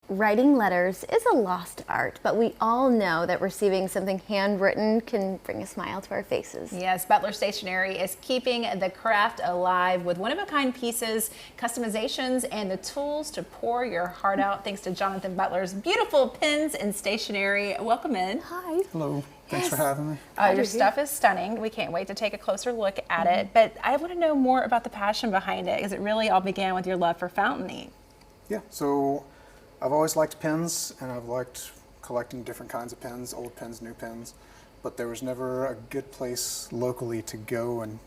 writing letters is a lost art, but we all know that receiving something handwritten can bring a smile to our faces. Yes, Butler Stationery is keeping the craft alive with one-of-a-kind pieces, customizations, and the tools to pour your heart out. Thanks to Jonathan Butler's beautiful pens and stationery. Welcome in. Hi. Hello. Thanks for having me. Your stuff is stunning. We can't wait to take a closer look at it. But I want to know more about the passion behind it, because it really all began with your love for fountain ink. Yeah, so I've always liked pens, and I've liked collecting different kinds of pens, old pens, new pens, but there was never a good place locally to go and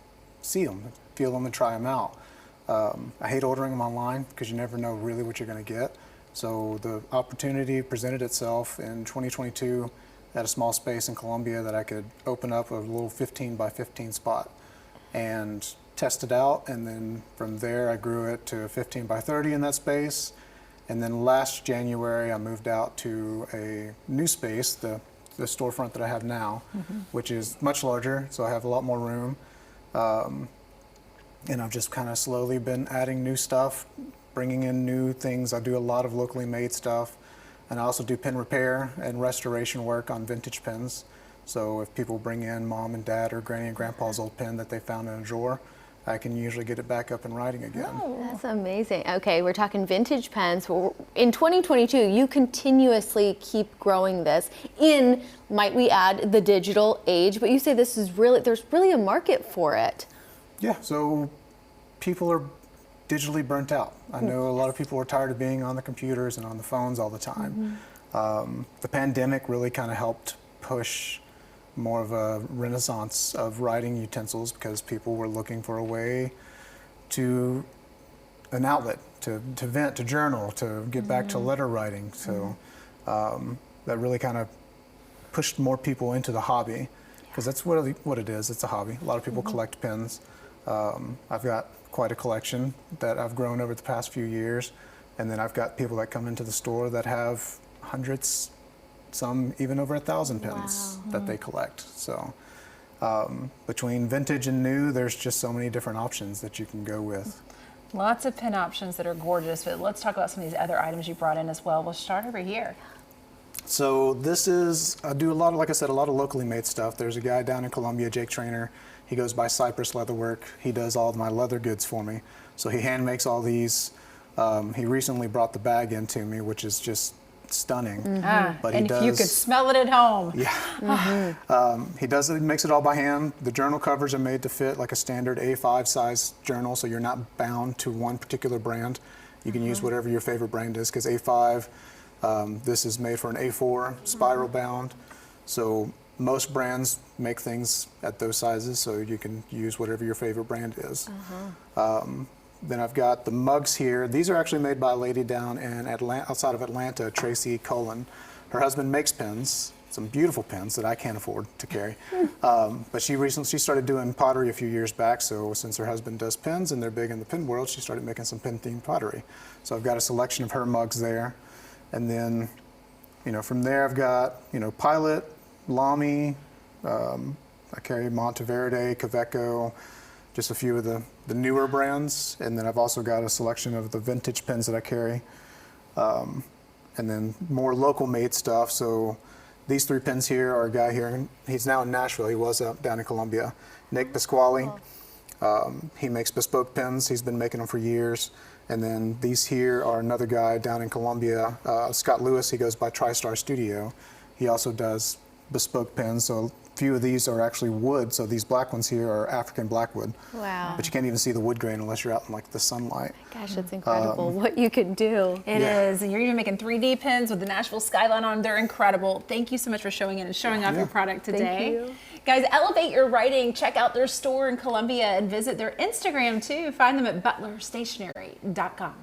see them, feel them, and try them out. I hate ordering them online because you never know really what you're going to get. So the opportunity presented itself in 2022 at a small space in Columbia that I could open up a little 15 by 15 spot and test it out, and then from there I grew it to 15 by 30 in that space. And then last January, I moved out to a new space, the storefront that I have now, which is much larger, so I have a lot more room. And I've just kind of slowly been adding new stuff, bringing in new things. I do a lot of locally made stuff, and I also do pen repair and restoration work on vintage pens. So if people bring in mom and dad or granny and grandpa's old pen that they found in a drawer, I can usually get it back up and writing again. Oh, that's amazing. Okay, we're talking vintage pens. In 2022, you continuously keep growing this in, might we add, the digital age, but you say this is really, there's really a market for it. Yeah, so people are digitally burnt out. I know a lot of people are tired of being on the computers and on the phones all the time. The pandemic really kind of helped push more of a renaissance of writing utensils because people were looking for a way to, an outlet, to vent, to journal, to get back to letter writing. So that really kind of pushed more people into the hobby, because that's what it is, it's a hobby. A lot of people collect pens. I've got quite a collection that I've grown over the past few years, and then I've got people that come into the store that have hundreds, some even over 1,000 pens that they collect. So between vintage and new, there's just so many different options that you can go with. Lots of pen options that are gorgeous, but let's talk about some of these other items you brought in as well. We'll start over here. So this is, I do a lot of, like I said, a lot of locally made stuff. There's a guy down in Columbia, Jake Trainer. He goes by Cypress Leatherwork. He does all of my leather goods for me. So he hand makes all these. He recently brought the bag in to me, which is just stunning. But and if you could smell it at home. Yeah. He does it, makes it all by hand. The journal covers are made to fit like a standard A5 size journal, so you're not bound to one particular brand. You can use whatever your favorite brand is, because A5, this is made for an A4 spiral bound. So most brands make things at those sizes, so you can use whatever your favorite brand is. Then I've got the mugs here. These are actually made by a lady down in outside of Atlanta, Tracy Cullen. Her husband makes pens, some beautiful pens that I can't afford to carry. But she started doing pottery a few years back, so since her husband does pens and they're big in the pen world, she started making some pen-themed pottery. So I've got a selection of her mugs there. And then, from there I've got, Pilot, Lamy, I carry Monteverde, Kaveco, just a few of the newer brands, and then I've also got a selection of the vintage pens that I carry, and then more local made stuff. So these 3 pens here are a guy here, he's now in Nashville, he was down in Columbia, Nick Pasquale. He makes bespoke pens, he's been making them for years. And then these here are another guy down in Columbia, Scott Lewis, he goes by TriStar Studio. He also does bespoke pens, so a few of these are actually wood, so these black ones here are African blackwood. Wow. But you can't even see the wood grain unless you're out in the sunlight. Gosh, it's incredible what you can do. It is, and you're even making 3D pens with the Nashville skyline on them. They're incredible. Thank you so much for showing in and showing off your product today. Thank you. Guys, elevate your writing. Check out their store in Columbia and visit their Instagram too. Find them at butlerstationery.com.